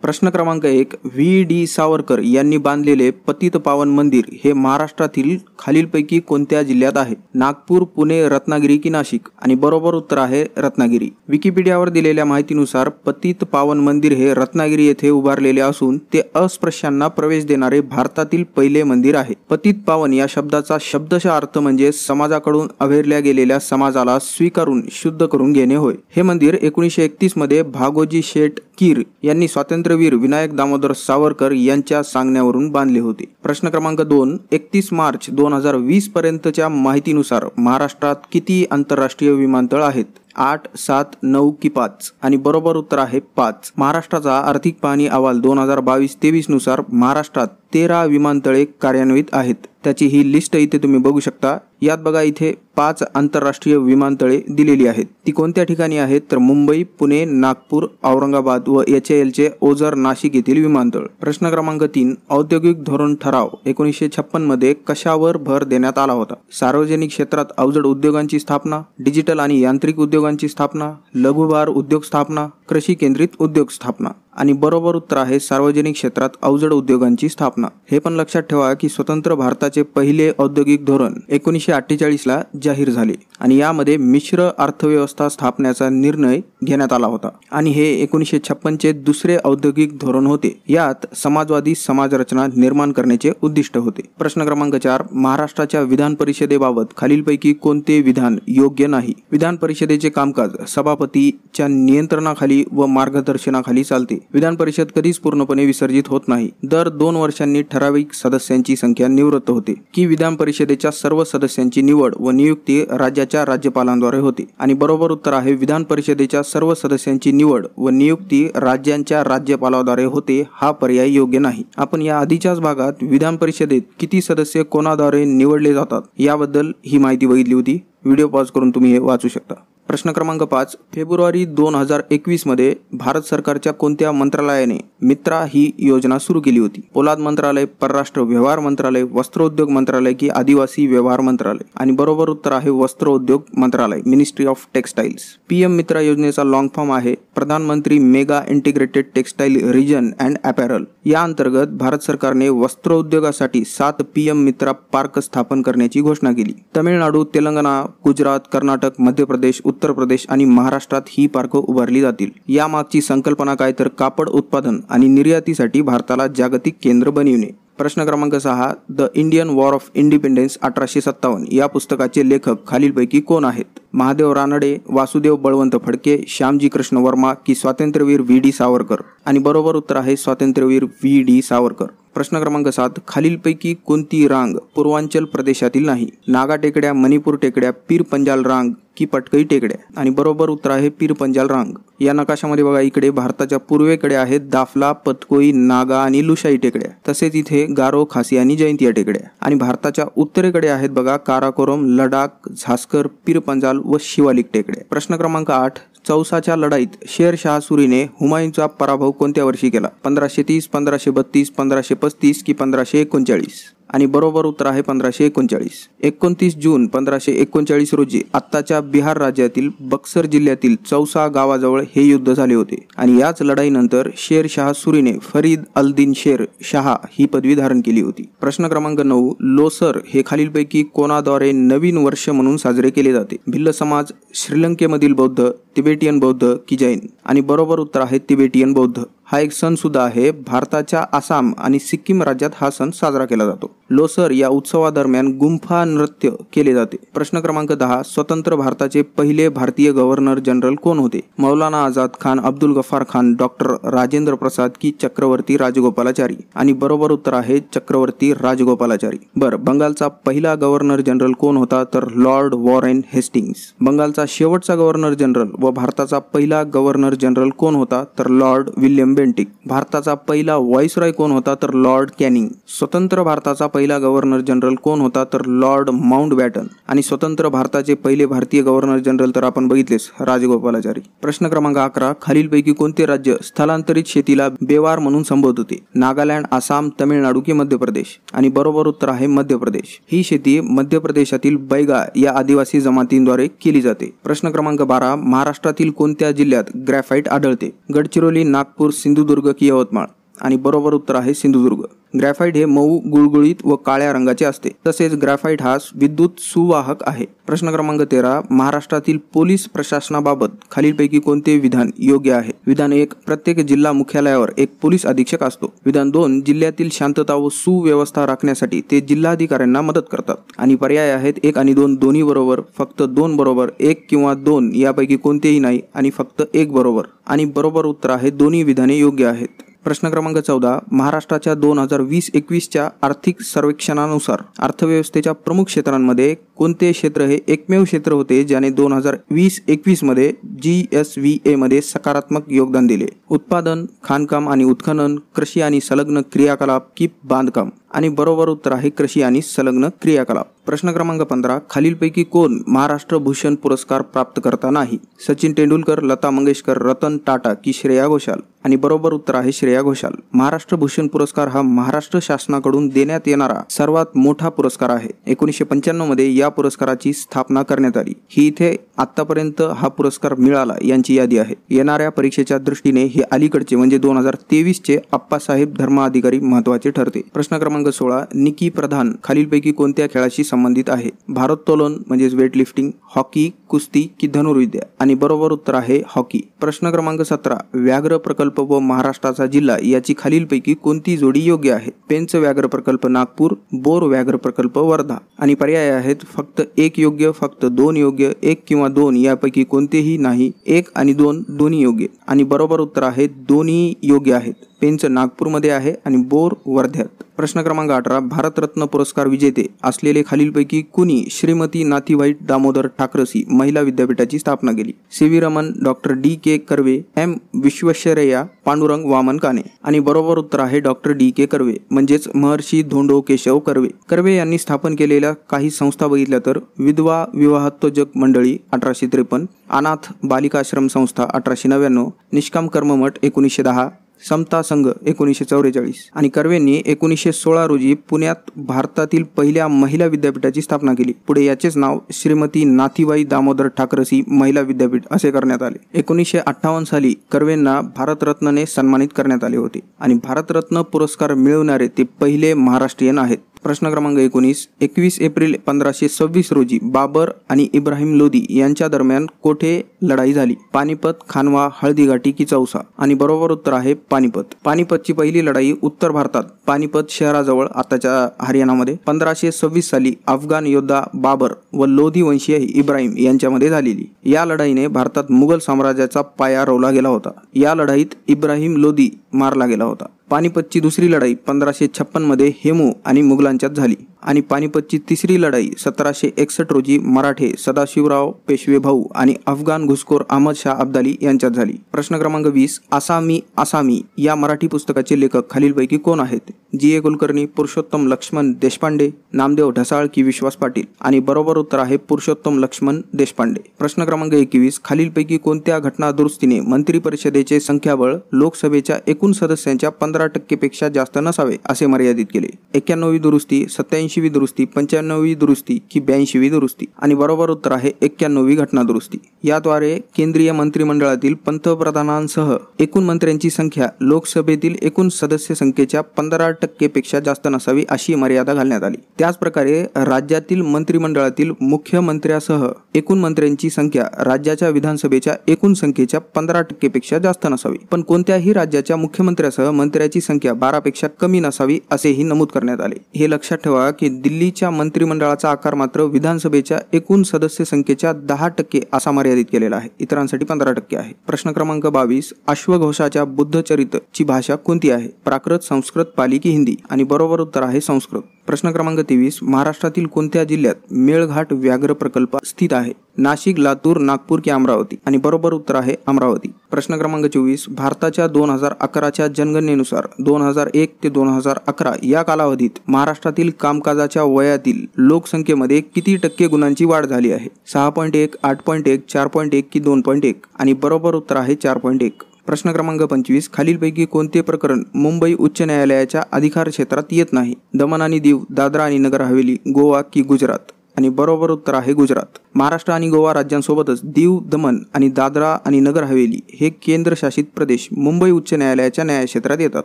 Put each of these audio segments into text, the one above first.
प्रश्न क्रमांक 1. व्ही.डी. सावरकर यांनी बांधलेले पतित पावन मंदिर हे महाराष्ट्रातील खालीलपैकी कोणत्या जिल्ह्यात आहे? नागपूर, पुणे, रत्नागिरी की नाशिक? आणि बरोबर उत्तर आहे रत्नागिरी. विकिपीडियावर दिलेल्या माहितीनुसार पतित पावन मंदिर हे रत्नागिरी येथे उभारलेले असून ते अस्पृश्यांना प्रवेश देणारे भारतातील पहिले मंदिर आहे. पतित पावन या शब्दाचा शब्दशः अर्थ म्हणजे समाजाकडून अवहेरल्या गेलेल्या समाजाला स्वीकारून शुद्ध करून घेणे होय. हे मंदिर 1931 मध्ये भागोजी शेठ कीर यांनी स्वातंत्र्यवीर विनायक दामोदर सावरकर यांच्या सांगण्यावरून बांधले होते. प्रश्न क्रमांक 2. 31 मार्च 2020 पर्यंतच्या माहितीनुसार महाराष्ट्रात किती आंतरराष्ट्रीय विमानतळ आहेत? 8, 7, 9 की 5? आणि बरोबर उत्तर आहे 5. महाराष्ट्राचा आर्थिक पाहणी अहवाल 2022-23 नुसार महाराष्ट्रात 13 विमानतळे कार्यान्वित आहेत. त्याची ही लिस्ट इथे तुम्ही बघू शकता. यात बघा इथे 5 आंतरराष्ट्रीय विमानतळे दिलेली आहेत. ती कोणत्या ठिकाणी आहेत? तर मुंबई, पुणे, नागपूर, औरंगाबाद व HALचे ओझर, नाशिक येथील विमानतळ. प्रश्न क्रमांक 3. औद्योगिक धोरण ठराव 1956 मध्ये कशावर भर देण्यात आला होता? सार्वजनिक क्षेत्रात अवजड उद्योगांची स्थापना, डिजिटल आणि यांत्रिक उद्योगांची स्थापना, लघुभार उद्योग स्थापना, कृषी केंद्रित उद्योग स्थापना? आणि बरोबर उत्तर आहे सार्वजनिक क्षेत्रात अवजड उद्योगांची स्थापना. हे पण लक्षात ठेवा की स्वतंत्र भारताचे पहिले औद्योगिक धोरण 1948 ला जाहीर झाले आणि यामध्ये मिश्र अर्थव्यवस्था स्थापण्याचा निर्णय घेण्यात आला होता आणि हे 1956 चे दुसरे औद्योगिक धोरण होते. यात समाजवादी समाजरचना निर्माण करण्याचे उद्दिष्ट होते. प्रश्न क्रमांक 4. महाराष्ट्राच्या विधान परिषदेबाबत खालीलपैकी कोणते विधान योग्य नाही? विधान परिषदेचे कामकाज सभापतीच्या नियंत्रणाखाली व मार्गदर्शनाखाली चालते. विधान परिषद कधीच पूर्णपणे विसर्जित होत नाही. दर 2 वर्षांनी ठराविक सदस्यांची संख्या निवृत्त होते. की विधान परिषदेच्या सर्व सदस्यांची निवड व नियुक्ती राज्याच्या राज्यपालांद्वारे होते. आणि बरोबर उत्तर आहे विधान परिषदेच्या सर्व सदस्यांची निवड व नियुक्ती राज्यांच्या राज्यपालाद्वारे होते. हा पर्याय योग्य नाही. आपण या आधीच्याच भागात विधान परिषदेत किती सदस्य कोणाद्वारे निवडले जातात याबद्दल ही माहिती बघितली होती. व्हिडिओ पॉज करून तुम्ही हे वाचू शकता. प्रश्न क्रमांक 5. फेब्रुवारी 2021 मध्ये भारत सरकारच्या कोणत्या मंत्रालयाने मित्रा ही योजना सुरू केली होती? पोलाद मंत्रालय, परराष्ट्र व्यवहार मंत्रालय, वस्त्रोद्योग मंत्रालय की आदिवासी व्यवहार मंत्रालय? आणि बरोबर उत्तर आहे वस्त्रोद्योग मंत्रालय, मिनिस्ट्री ऑफ टेक्सटाईल्स. PM मित्रा योजनेचा लॉंग फॉर्म आहे Pradhanmantri mega integrated textile region and apparel. या अंतर्गत भारत सरकारने वस्त्रोद्योगासाठी 7 PM मित्रा पार्क स्थापन करण्याची घोषणा केली. तमिळनाडू, तेलंगणा, गुजरात, कर्नाटक, मध्य प्रदेश, उत्तर प्रदेश आणि महाराष्ट्रात ही पार्क उभारली जातील. यामागची संकल्पना काय? तर कापड उत्पादन आणि निर्यातीसाठी भारताला जागतिक केंद्र बनविणे. प्रश्न क्रमांक 6. The Indian war of independence 1857 या पुस्तकाचे लेखक खालीलपैकी कोण आहेत? महादेव रानडे, वासुदेव बळवंत फडके, श्यामजी कृष्ण वर्मा की स्वातंत्र्यवीर व्ही.डी. सावरकर? आणि बरोबर उत्तर आहे स्वातंत्र्यवीर व्ही.डी. सावरकर. प्रश्न क्रमांक 7. खालीलपैकी कोणती रांग पूर्वांचल प्रदेशातील नाही? नागा टेकड्या, मणिपूर टेकड्या, पीर पंजाल रांग की पटकई टेकड्या? आणि बरोबर उत्तर आहे पीर पंजाल रांग. या नकाशामध्ये बघा इकडे भारताच्या पूर्वेकडे आहेत दाफला, पतकोई, नागा आणि लुशाई टेकड्या. तसेच इथे गारो, खासी आणि जयंतिया टेकड्या. आणि भारताच्या उत्तरेकडे आहेत बघा काराकोरम, लडाख, झास्कर, पीर पंजाल व शिवालिक टेकड्या. प्रश्न क्रमांक 8. चौसाच्या लढाईत शेरशाह सुरीने हुमायूनचा पराभव कोणत्या वर्षी केला? 1530, 1532, 1535 की 1539? आणि बरोबर उत्तर आहे 1539. 29 जून 1539 रोजी आत्ताच्या बिहार राज्यातील बक्सर जिल्ह्यातील चौसा गावाजवळ हे युद्ध झाले होते आणि याच लढाईनंतर शेरशाह सुरीने फरीद अल-दीन शेर शाह ही पदवी धारण केली होती. प्रश्न क्रमांक 9. लोसर हे खालीलपैकी कोणाद्वारे नवीन वर्ष म्हणून साजरे केले जाते? भिल्ल समाज, श्रीलंकेमधील बौद्ध, तिबेटियन बौद्ध की जैन? आणि बरोबर उत्तर आहे तिबेटियन बौद्ध. हा एक सण सुद्धा आहे. भारताच्या आसाम आणि सिक्कीम राज्यात हा सण साजरा केला जातो. लोसर या उत्सवादरम्यान गुंफा नृत्य केले जाते. प्रश्न क्रमांक 10. स्वतंत्र भारताचे पहिले भारतीय गव्हर्नर जनरल कोण होते? मौलाना आझाद खान, अब्दुल गफ्फार खान, डॉक्टर राजेंद्र प्रसाद की चक्रवर्ती राजगोपालाचारी? आणि बरोबर उत्तर आहे चक्रवर्ती राजगोपालाचारी. बंगालचा पहिला गव्हर्नर जनरल कोण होता? तर लॉर्ड वॉरेन हेस्टिंग्स. बंगालचा शेवटचा गव्हर्नर जनरल व भारताचा पहिला गव्हर्नर जनरल कोण होता? तर लॉर्ड विल्यम बेंटिक. भारताचा पहिला व्हाईसरॉय कोण होता? तर लॉर्ड कॅनिंग. स्वतंत्र भारताचा पहिला गव्हर्नर जनरल कोण होता तर लॉर्ड माउंटबॅटन. आणि स्वतंत्र भारताचे पहिले भारतीय गव्हर्नर जनरल तर आपण बघितलेच, राजगोपालाचारी. प्रश्न क्रमांक 11, खालीलपैकी कोणते राज्य स्थलांतरित शेतीला बेवार म्हणून संबोधत होते? नागालँड, आसाम, तमिळनाडू की मध्य प्रदेश? आणि बरोबर उत्तर आहे मध्य प्रदेश. ही शेती मध्य प्रदेशातील बैगा या आदिवासी जमातींद्वारे केली जाते. प्रश्न क्रमांक 12, महाराष्ट्रातील कोणत्या जिल्ह्यात ग्रॅफाइट आढळते? गडचिरोली, नागपूर, सिंधुदुर्ग की यवतमाळ? आणि बरोबर उत्तर आहे सिंधुदुर्ग. ग्रॅफाइट हे मऊ, गुळगुळीत व काळ्या रंगाचे असते. तसेच ग्रॅफाइट हा विद्युत सुवाहक आहे. प्रश्न क्रमांक 13, महाराष्ट्रातील पोलीस प्रशासनाबाबत खालीलपैकी कोणते विधान योग्य आहे? विधान 1, प्रत्येक जिल्हा मुख्यालयावर एक पोलीस अधीक्षक असतो. विधान 2, जिल्ह्यातील शांतता व सुव्यवस्था राखण्यासाठी ते जिल्हाधिकाऱ्यांना मदत करतात. आणि पर्याय आहेत 1 आणि 2 दोन्ही बरोबर, फक्त 2 बरोबर, 1 किंवा 2 यापैकी कोणतेही नाही आणि फक्त 1 बरोबर. आणि बरोबर उत्तर आहे दोन्ही विधाने योग्य आहेत. प्रश्न क्रमांक 14, महाराष्ट्राच्या 2020-21च्या आर्थिक सर्वेक्षणानुसार अर्थव्यवस्थेच्या प्रमुख क्षेत्रांमध्ये कोणते क्षेत्र हे एकमेव क्षेत्र होते ज्याने 2020-21 मध्ये GSVA मध्ये सकारात्मक योगदान दिले? उत्पादन, खाणकाम आणि उत्खनन, कृषी आणि संलग्न क्रियाकलाप की बांधकाम? आणि बरोबर उत्तर आहे कृषी आणि संलग्न क्रियाकलाप. प्रश्न क्रमांक 15, खालीलपैकी कोण महाराष्ट्र भूषण पुरस्कार प्राप्त करता नाही? सचिन तेंडुलकर, लता मंगेशकर, रतन टाटा की श्रेया घोषाल? आणि बरोबर उत्तर आहे श्रेया घोषाल. महाराष्ट्र भूषण पुरस्कार हा महाराष्ट्र शासनाकडून देण्यात येणारा सर्वात मोठा पुरस्कार आहे. 1995 मध्ये या पुरस्काराची स्थापना करण्यात आली. ही इथे आतापर्यंत हा पुरस्कार मिळाला यांची यादी आहे. येणाऱ्या परीक्षेच्या दृष्टीने हे अलीकडचे म्हणजे 2023चे आप्पासाहेब धर्माधिकारी महत्वाचे ठरते. प्रश्न क्रमांक 16, निकी प्रधान खालीलपैकी कोणत्या खेळाशी संबंधित आहे? भारोत्तोलन म्हणजेच वेटलिफ्टिंग, हॉकी, कुस्ती की धनुर्विद्या? आणि बरोबर उत्तर आहे हॉकी. प्रश्न क्रमांक 17, व्याघ्र प्रकल्प व महाराष्ट्राचा जिल्हा याची खालीलपैकी कोणती जोडी योग्य आहे? पेंच व्याघ्र प्रकल्प नागपूर, बोर व्याघ्र प्रकल्प वर्धा? आणि पर्याय आहेत फक्त 1 योग्य, फक्त 2 योग्य, 1 किंवा 2 यापैकी कोणतेही नाही, 1 आणि 2 दोन्ही योग्य. आणि बरोबर उत्तर आहे दोन्ही योग्य आहेत. पेंच नागपूरमध्ये आहे आणि बोर वर्ध्यात. प्रश्न क्रमांक 18, भारतरत्न पुरस्कार विजेते असलेले खालीलपैकी कुणी श्रीमती नाथीबाई दामोदर ठाकरसी महिला विद्यापीठाची स्थापना केली? CV Raman, doctor DK Karve, M Visvesvaraya, Pandurang Vaman Kane? आणि बरोबर उत्तर आहे डॉक्टर DK कर्वे म्हणजेच महर्षी धोंडो केशव कर्वे. कर्वे यांनी स्थापन केलेल्या काही संस्था बघितल्या तर विधवा विवाहोत्तेजक मंडळी 1853, अनाथ बालिकाश्रम संस्था 1899, निष्काम कर्ममठ 1910, समता संघ 1944. आणि कर्वेंनी 1916 रोजी पुण्यात भारतातील पहिल्या महिला विद्यापीठाची स्थापना केली. पुढे याचेच नाव श्रीमती नाथीबाई दामोदर ठाकरसी महिला विद्यापीठ असे करण्यात आले. 1958 साली कर्वेंना भारतरत्नने सन्मानित करण्यात आले होते आणि भारतरत्न पुरस्कार मिळवणारे ते पहिले महाराष्ट्रीयन आहेत. प्रश्न क्रमांक 19, 21 एप्रिल 1526 रोजी बाबर आणि इब्राहिम लोदी यांच्या दरम्यान कोठे लढाई झाली? पानिपत, खानवा, हळदीघाटी की चौसा? आणि बरोबर उत्तर आहे पानिपत. पानिपतची पहिली लढाई उत्तर भारतात पानिपत शहराजवळ आताच्या हरियाणामध्ये 1526 साली अफगाण योद्धा बाबर व लोधी वंशीय इब्राहिम यांच्यामध्ये झालेली. या लढाईने भारतात मुघल साम्राज्याचा पाया रोवला गेला होता. या लढाईत इब्राहिम लोदी मारला गेला होता. पानिपतची दुसरी लढाई 1556 मध्ये हेमू आणि मुघलांच्यात झाली. आणि पानिपतची तिसरी लढाई 1761 रोजी मराठे सदाशिवराव पेशवे भाऊ आणि अफगाण घुसखोर अहमद शाह अब्दाली यांच्यात झाली. प्रश्न क्रमांक 20, आसामी या मराठी पुस्तकाचे लेखक खालीलपैकी कोण आहेत? GA कुलकर्णी, पुरुषोत्तम लक्ष्मण देशपांडे, नामदेव ढसाळ की विश्वास पाटील? आणि बरोबर उत्तर आहे पुरुषोत्तम लक्ष्मण देशपांडे. प्रश्न क्रमांक 21, खालीलपैकी कोणत्या घटना दुरुस्तीने मंत्री परिषदेचे संख्याबळ लोकसभेच्या एकूण सदस्यांच्या 15% पेक्षा जास्त नसावे असे मर्यादित केले? 91वी दुरुस्ती, 87वी दुरुस्ती, 95वी दुरुस्ती की 82वी दुरुस्ती? आणि बरोबर उत्तर आहे 91वी घटना दुरुस्ती. याद्वारे केंद्रीय मंत्रिमंडळातील पंतप्रधानांसह एकूण मंत्र्यांची संख्या लोकसभेतील एकूण सदस्य संख्येच्या 15% पेक्षा जास्त नसावी अशी मर्यादा घालण्यात आली. त्याचप्रकारे राज्यातील मंत्रिमंडळातील मुख्यमंत्र्यासह एकूण मंत्र्यांची संख्या राज्याच्या विधानसभेच्या एकूण संख्येच्या 15% पेक्षा जास्त नसावी. पण कोणत्याही राज्याच्या मुख्यमंत्र्यासह मंत्र्याची संख्या 12 पेक्षा कमी नसावी असेही नमूद करण्यात आले. हे लक्षात ठेवा की दिल्लीच्या मंत्रिमंडळाचा आकार मात्र विधानसभेच्या एकूण सदस्य संख्येच्या 10% असा मर्यादित केलेला आहे. इतरांसाठी 15% आहे. प्रश्न क्रमांक 22, अश्वघोषाच्या बुद्धचरित ची भाषा कोणती आहे? प्राकृत, संस्कृत, पाली की हिंदी? आणि बरोबर उत्तर आहे संस्कृत. प्रश्न क्रमांक 23, महाराष्ट्रातील कोणत्या जिल्ह्यात मेळघाट व्याघ्र प्रकल्प स्थित आहे? नाशिक, लातूर, नागपूर की अमरावती? आणि बरोबर उत्तर आहे अमरावती. प्रश्न क्रमांक 24, भारताच्या 2011च्या जनगणनेनुसार 2001 ते 2011 या कालावधीत महाराष्ट्रातील कामकाजाच्या वयातील लोकसंख्येमध्ये किती टक्के गुणांची वाढ झाली आहे? 6.1, 8.1, 4.1 की 2.1? आणि बरोबर उत्तर आहे 4.1. प्रश्न क्रमांक 25, खालीलपैकी कोणते प्रकरण मुंबई उच्च न्यायालयाच्या अधिकार क्षेत्रात येत नाही? दमण आणि दीव, दादरा आणि नगर हवेली, गोवा की गुजरात? आणि बरोबर उत्तर आहे गुजरात. महाराष्ट्र आणि गोवा राज्यांसोबतच दीव, दमण आणि दादरा आणि नगर हवेली हे केंद्रशासित प्रदेश मुंबई उच्च न्यायालयाच्या न्यायक्षेत्रात येतात.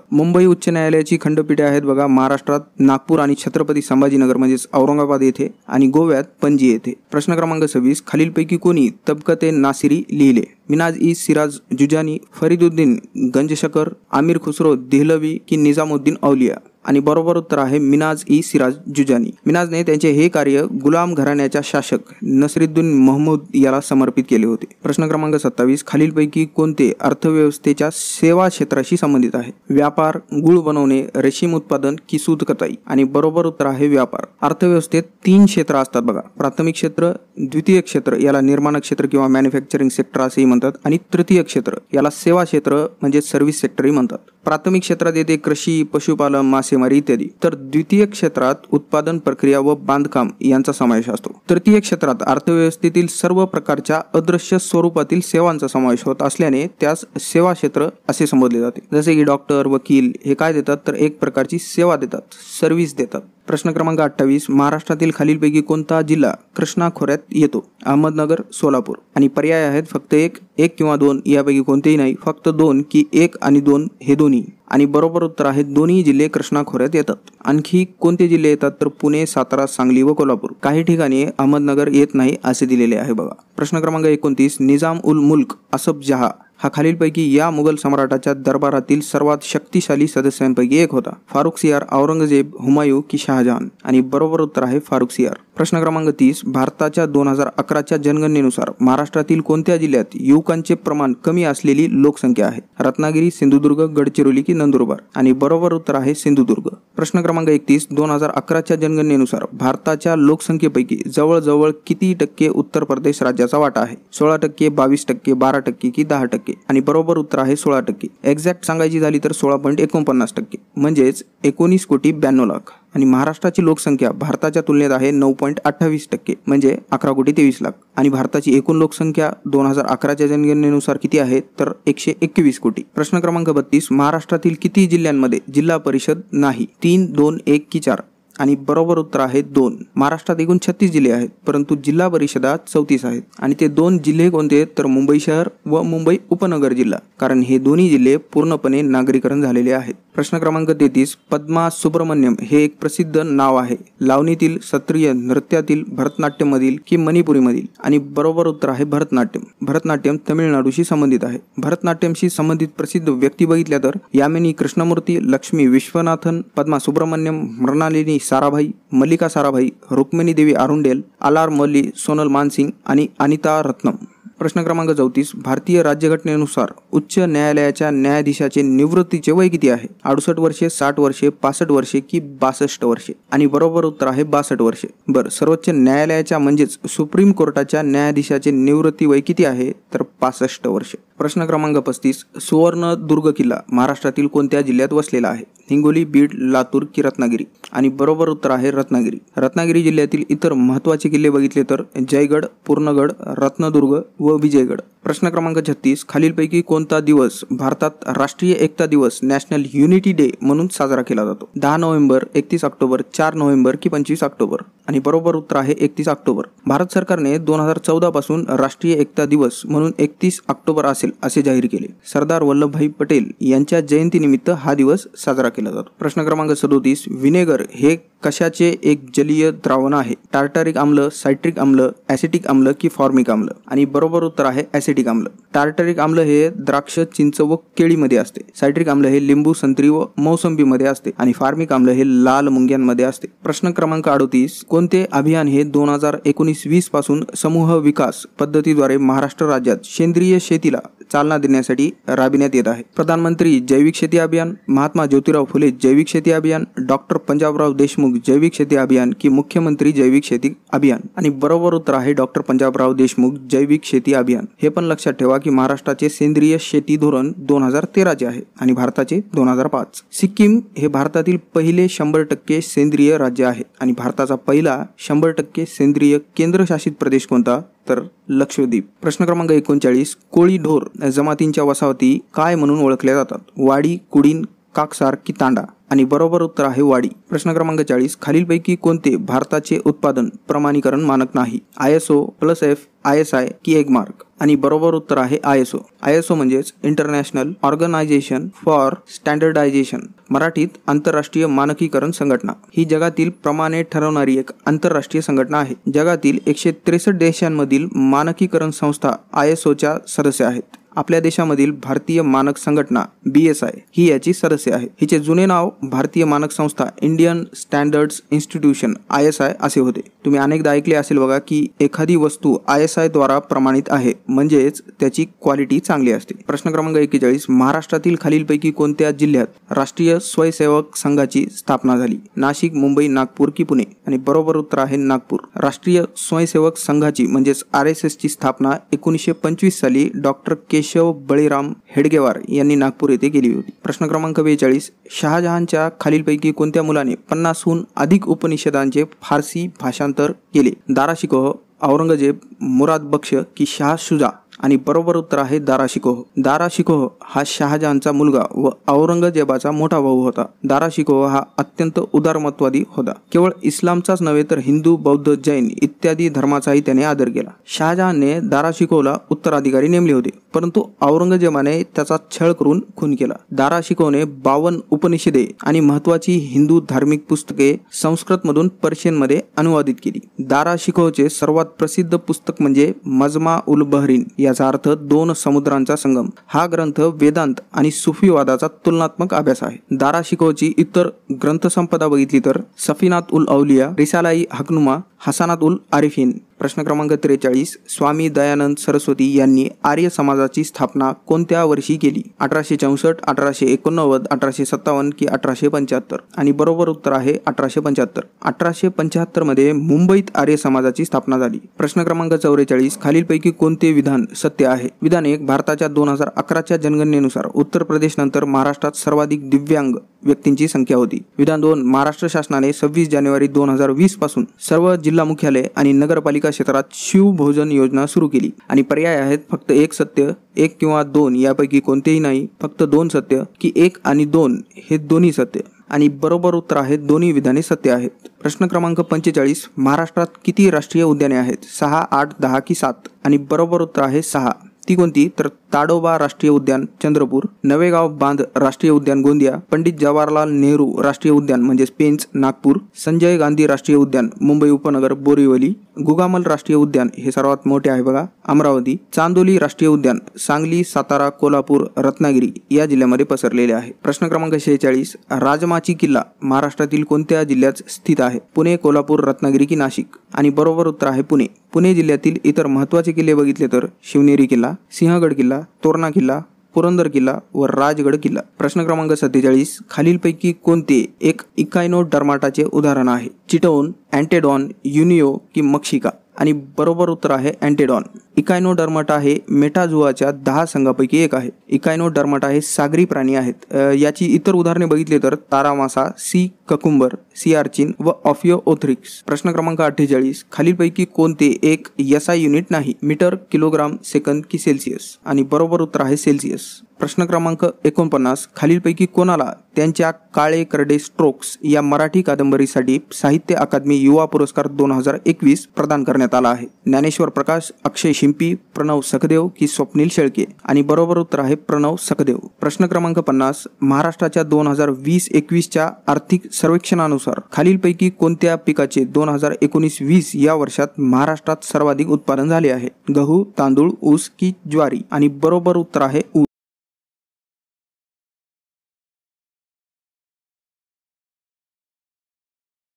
मुंबई उच्च न्यायालयाची खंडपीठे आहेत बघा महाराष्ट्रात नागपूर आणि छत्रपती संभाजीनगर म्हणजेच औरंगाबाद येथे आणि गोव्यात पणजी येथे. प्रश्न क्रमांक 26, खालीलपैकी कोणी तबकते नासिरी लिहिले? मिनाज ई सिराज जुजानी, फरीदुद्दीन गंजशकर, आमिर खुसरो देहलवी की निजामुद्दीन औलिया? आणि बरोबर उत्तर आहे मिनाज ई सिराज जुजानी. मिनाजने त्यांचे हे कार्य गुलाम घराण्याच्या शासक नसरुद्दीन महमूद याला समर्पित केले होते. प्रश्न क्रमांक 27, खालीलपैकी कोणते अर्थव्यवस्थेच्या सेवा क्षेत्राशी संबंधित आहे? व्यापार, गुळ बनवणे, रेशीम उत्पादन की सूत कताई? आणि बरोबर उत्तर आहे व्यापार. अर्थव्यवस्थेत 3 क्षेत्र असतात बघा. प्राथमिक क्षेत्र, द्वितीय क्षेत्र याला निर्माण क्षेत्र किंवा मॅन्युफॅक्चरिंग सेक्टर असेही म्हणतात आणि तृतीय क्षेत्र याला सेवा क्षेत्र म्हणजे सर्व्हिस सेक्टरही म्हणतात. प्राथमिक क्षेत्रात येते कृषी, पशुपालन, मासेमारी इत्यादी. तर द्वितीय क्षेत्रात उत्पादन प्रक्रिया व बांधकाम यांचा समावेश असतो. तृतीय क्षेत्रात अर्थव्यवस्थेतील सर्व प्रकारच्या अदृश्य स्वरूपातील सेवांचा समावेश होत असल्याने त्यास सेवा क्षेत्र असे संबोधले जाते. जसे की डॉक्टर, वकील हे काय देतात तर एक प्रकारची सेवा देतात, सर्व्हिस देतात. प्रश्न क्रमांक 28, महाराष्ट्रातील खालीलपैकी कोणता जिल्हा कृष्णा खोऱ्यात येतो? अहमदनगर, सोलापूर? आणि पर्याय आहेत फक्त एक किंवा 2 यापैकी कोणतेही नाही, फक्त 2 की 1 आणि 2 हे दोन्ही? आणि बरोबर उत्तर आहे दोन्ही जिल्हे कृष्णा खोऱ्यात येतात. आणखी कोणते जिल्हे येतात तर पुणे, सातारा, सांगली व कोल्हापूर. काही ठिकाणी अहमदनगर येत नाही असे दिलेले आहे बघा. प्रश्न क्रमांक 29, निजाम उल मुल्क असफ जहा हा खालीलपैकी या मुघल सम्राटाच्या दरबारातील सर्वात शक्तिशाली सदस्यांपैकी एक होता? फारुखसियार, औरंगजेब, हुमायूं की शहाजहान? आणि बरोबर उत्तर आहे फारुखसियार. प्रश्न क्रमांक 30, भारताच्या 2011च्या जनगणनेनुसार महाराष्ट्रातील कोणत्या जिल्ह्यात युवकांचे प्रमाण कमी असलेली लोकसंख्या आहे? रत्नागिरी, सिंधुदुर्ग, गडचिरोली की नंदुरबार? आणि बरोबर उत्तर आहे सिंधुदुर्ग. प्रश्न क्रमांक 31, 2011च्या जनगणनेनुसार भारताच्या लोकसंख्येपैकी जवळजवळ किती टक्के उत्तर प्रदेश राज्याचा वाटा आहे? 16%, 22%, 12% की 10%? आणि बरोबर उत्तर आहे 16%. एक्झॅक्ट सांगायची झाली तर 16.49%, म्हणजेच 19,92,00,000. आणि महाराष्ट्राची लोकसंख्या भारताच्या तुलनेत आहे 9.28%, म्हणजे 11,23,00,000. आणि भारताची एकूण लोकसंख्या 2011च्या जनगणनेनुसार किती आहे तर 121 कोटी. प्रश्न क्रमांक 32, महाराष्ट्रातील किती जिल्ह्यांमध्ये जिल्हा परिषद नाही? 3, 2, 1 की 4? आणि बरोबर उत्तर आहे 2. महाराष्ट्रात एकूण 36 जिल्हे आहेत परंतु जिल्हा परिषदा 34 आहेत. आणि ते 2 जिल्हे कोणते आहेत तर मुंबई शहर व मुंबई उपनगर जिल्हा, कारण हे दोन्ही जिल्हे पूर्णपणे नागरीकरण झालेले आहेत. प्रश्न क्रमांक 33, पद्मा सुब्रमण्यम हे एक प्रसिद्ध नाव आहे लावणीतील, शास्त्रीय नृत्यातील, भरतनाट्यममधील की मणिपुरीमधील? आणि बरोबर उत्तर आहे भरतनाट्यम. भरतनाट्यम तमिळनाडूशी संबंधित आहे. भरतनाट्यमशी संबंधित प्रसिद्ध व्यक्ती बघितल्या तर यामिनी कृष्णमूर्ती, लक्ष्मी विश्वनाथन, पद्मा सुब्रमण्यम, मृणालिनी साराभाई, मल्लिका साराभाई, रुक्मिणी देवी अरुंडेल, आलार मल्ली, सोनल मानसिंग आणि अनिता रत्नम. प्रश्न क्रमांक 34, भारतीय राज्यघटनेनुसार उच्च न्यायालयाच्या न्यायाधीशाचे निवृत्तीचे वय किती आहे? 68 वर्षे, 60 वर्षे, 65 वर्षे की 62 वर्षे? आणि बरोबर उत्तर आहे 62 वर्षे. बरं, सर्वोच्च न्यायालयाच्या म्हणजेच सुप्रीम कोर्टाच्या न्यायाधीशाचे निवृत्ती वय किती आहे तर 65 वर्षे. प्रश्न क्रमांक 35, सुवर्णदुर्ग किल्ला महाराष्ट्रातील कोणत्या जिल्ह्यात वसलेला आहे? हिंगोली, बीड, लातूर की रत्नागिरी? आणि बरोबर उत्तर आहे रत्नागिरी. रत्नागिरी जिल्ह्यातील इतर महत्त्वाचे किल्ले बघितले तर जयगड, पूर्णगड, रत्नदुर्ग व विजयगड. प्रश्न क्रमांक 36, खालीलपैकी कोणता दिवस भारतात राष्ट्रीय एकता दिवस नॅशनल युनिटी डे म्हणून साजरा केला जातो? 10 नोव्हेंबर, 31 ऑक्टोबर, 4 नोव्हेंबर की 25 ऑक्टोबर? आणि बरोबर उत्तर आहे 31 ऑक्टोबर. भारत सरकारने 2014 पासून राष्ट्रीय एकता दिवस म्हणून 31 ऑक्टोबर असेल असे जाहीर केले. सरदार वल्लभभाई पटेल यांच्या जयंतीनिमित्त हा दिवस साजरा केला जातो. प्रश्न क्रमांक 37, व्हिनेगर हे कशाचे एक जलीय द्रावण आहे? टार्टारिक आम्ल, सायट्रिक आम्ल, ॲसिटिक आम्ल की फॉर्मिक आम्ल? आणि बरोबर उत्तर आहे ॲसिटिक ॲसिटिक आम्ल. टार्टरिक आम्ल हे द्राक्ष, चिंच व केळीमध्ये असते. सायट्रिक आम्ल हे लिंबू, संत्री व मोसंबीमध्ये असते आणि फार्मिक आम्ल हे लाल मुंग्यांमध्ये असते. प्रश्न क्रमांक 38. कोणते अभियान हे 2019-20 पासून समूह विकास पद्धतीद्वारे महाराष्ट्र राज्यात सेंद्रिय शेतीला चालना देण्यासाठी राबविण्यात येत आहे? प्रधानमंत्री जैविक शेती अभियान, महात्मा ज्योतिराव फुले जैविक शेती अभियान, डॉक्टर पंजाबराव देशमुख जैविक शेती अभियान की मुख्यमंत्री जैविक शेती अभियान? आणि बरोबर उत्तर आहे डॉक्टर पंजाबराव देशमुख जैविक शेती अभियान. हे पण लक्षात ठेवा की महाराष्ट्राचे सेंद्रिय शेती धोरण 2013 आहे आणि भारताचे 2005. सिक्कीम हे भारतातील पहिले 100% सेंद्रिय राज्य आहे आणि भारताचा पहिला 100% सेंद्रिय केंद्रशासित प्रदेश कोणता? तर लक्षद्वीप. प्रश्न क्रमांक 39. कोळी ढोर जमातींच्या वसाहती काय म्हणून ओळखल्या जातात? वाडी, कुडीन, काकसार की तांडा? आणि बरोबर उत्तर आहे वाडी. प्रश्न क्रमांक 40. खालीलपैकी कोणते भारताचे उत्पादन प्रमाणीकरण मानक नाही? ISO, +F, ISI की एगमार्क? आणि बरोबर उत्तर आहे ISO. ISO म्हणजेच इंटरनॅशनल ऑर्गनायझेशन फॉर स्टँडर्डायझेशन, मराठीत आंतरराष्ट्रीय मानकीकरण संघटना. ही जगातील प्रमाणे ठरवणारी एक आंतरराष्ट्रीय संघटना आहे. जगातील 163 देशांमधील मानकीकरण संस्था ISOच्या सदस्य आहेत. आपल्या देशामधील भारतीय मानक संघटना BSI ही याची सदस्य आहे. हिचे जुने नाव भारतीय मानक संस्था इंडियन स्टँडर्ड्स इन्स्टिट्यूशन ISI असे होते. तुम्ही अनेकदा ऐकले असेल बघा की एखादी वस्तू ISI द्वारा प्रमाणित आहे म्हणजेच त्याची क्वालिटी चांगली असते. प्रश्न क्रमांक 41. महाराष्ट्रातील खालीलपैकी कोणत्या जिल्ह्यात राष्ट्रीय स्वयंसेवक संघाची स्थापना झाली? नाशिक, मुंबई, नागपूर की पुणे? आणि बरोबर उत्तर आहे नागपूर. राष्ट्रीय स्वयंसेवक संघाची म्हणजेच RSS ची स्थापना 1925 साली डॉक्टर केशव बळीराम हेडगेवार यांनी नागपूर येथे केली होती. प्रश्न क्रमांक 42. शहाजहानच्या खालीलपैकी कोणत्या मुलाने 50हून अधिक उपनिषदांचे फारसी भाषांतर केले? दारा शिकोह, औरंगजेब, मुराद बक्ष की शाह शुजा? आणि बरोबर उत्तर आहे दारा शिकोह. दारा शिकोह हा शहाजहानचा मुलगा व औरंगजेबाचा मोठा भाऊ होता. दारा शिकोह हा अत्यंत उदारमतवादी होता. केवळ इस्लामचाच नव्हे तर हिंदू, बौद्ध, जैन इत्यादी धर्माचाही त्याने आदर केला. शहाजहानने दारा शिकोहला उत्तराधिकारी नेमले होते परंतु औरंगजेबाने त्याचा छळ करून खून केला. दारा शिकोहने 52 उपनिषदे आणि महत्वाची हिंदू धार्मिक पुस्तके संस्कृतमधून पर्शियनमध्ये अनुवादित केली. दारा शिकोहचे सर्वात प्रसिद्ध पुस्तक म्हणजे मजमा उल बहरीन, याचा अर्थ 2 समुद्रांचा संगम. हा ग्रंथ वेदांत आणि सुफीवादाचा तुलनात्मक अभ्यास आहे. दारा शिकोहची इतर ग्रंथसंपदा बघितली तर सफीनात उल औलिया, रिसाला-ई हकनुमा, हसनात उल आरिफीन. प्रश्न क्रमांक 43. स्वामी दयानंद सरस्वती यांनी आर्य समाजाची स्थापना कोणत्या वर्षी केली? 1864, 1889, 1857 की 1875? आणि बरोबर उत्तर आहे 1875. 1875 मध्ये मुंबईत आर्य समाजाची स्थापना झाली. प्रश्न क्रमांक 44. खालीलपैकी कोणते विधान सत्य आहे? विधान 1. भारताच्या 2011च्या जनगणनेनुसार उत्तर प्रदेश नंतर महाराष्ट्रात सर्वाधिक दिव्यांग व्यक्तींची संख्या होती. विधान 2. महाराष्ट्र शासनाने 26 जानेवारी 2020 पासून सर्व जिल्हा मुख्यालय आणि नगरपालिका क्षेत्रात शिवभोजन योजना सुरू केली. आणि पर्याय आहेत फक्त 1 सत्य, 1 किंवा 2 यापैकी कोणतेही नाही, फक्त 2 सत्य की 1 आणि 2 हे दोन्ही सत्य? आणि बरोबर उत्तर आहे दोन्ही विधाने सत्य आहेत. प्रश्न क्रमांक 45. महाराष्ट्रात किती राष्ट्रीय उद्याने आहेत? 6, 8, 10 की 7? आणि बरोबर उत्तर आहे 6. ती कोणती? तर ताडोबा राष्ट्रीय उद्यान चंद्रपूर, नवेगाव बांध राष्ट्रीय उद्यान गोंदिया, पंडित जवाहरलाल नेहरू राष्ट्रीय उद्यान म्हणजेच पेंच नागपूर, संजय गांधी राष्ट्रीय उद्यान मुंबई उपनगर बोरिवली, गुगामल राष्ट्रीय उद्यान हे सर्वात मोठे आहे बघा अमरावती, चांदोली राष्ट्रीय उद्यान सांगली, सातारा, कोल्हापूर, रत्नागिरी या जिल्ह्यामध्ये पसरलेले आहे. प्रश्न क्रमांक 46. राजमाची किल्ला महाराष्ट्रातील कोणत्या जिल्ह्यात स्थित आहे? पुणे, कोल्हापूर, रत्नागिरी की नाशिक? आणि बरोबर उत्तर आहे पुणे. पुणे जिल्ह्यातील इतर महत्त्वाचे किल्ले बघितले तर शिवनेरी किल्ला, सिंहगड किल्ला, तोरणा किल्ला, पुरंदर किल्ला व राजगड किल्ला. प्रश्न क्रमांक 47. खालीलपैकी कोणते एक इकायनोडर्माटाचे उदाहरण आहे? चिटोन, अँटेडॉन, युनिओ की मक्षिका? आणि बरोबर उत्तर आहे अँटेडॉन. इकायनोडर्माटा हे मेटाझुआच्या 10 संघापैकी एक आहे. इकायनोडर्माटा हे सागरी प्राणी आहेत. याची इतर उदाहरणे बघितली तर तारा मासा, सी ककुंबर, सी आर्चिन व ऑफिओओथ्रिक्स. प्रश्न क्रमांक 48. खालीलपैकी कोणते एक SI युनिट नाही? मीटर, किलोग्राम, सेकंद की सेल्सिअस? आणि बरोबर उत्तर आहे सेल्सिअस. प्रश्न क्रमांक 49. खालीलपैकी कोणाला त्यांच्या काळे करडे स्ट्रोक्स या मराठी कादंबरीसाठी साहित्य अकादमी युवा पुरस्कार 2021 प्रदान करण्यात आला आहे? ज्ञानेश्वर प्रकाश, अक्षय शिंपी, प्रणव सखदेव की स्वप्नील शेळके? आणि बरोबर उत्तर आहे प्रणव सखदेव. प्रश्न क्रमांक 50. महाराष्ट्राच्या 2020-21च्या आर्थिक सर्वेक्षणानुसार खालीलपैकी कोणत्या पिकाचे 2019-20 या वर्षात महाराष्ट्रात सर्वाधिक उत्पादन झाले आहे? गहू, तांदूळ, ऊस की ज्वारी? आणि बरोबर उत्तर आहे ऊस.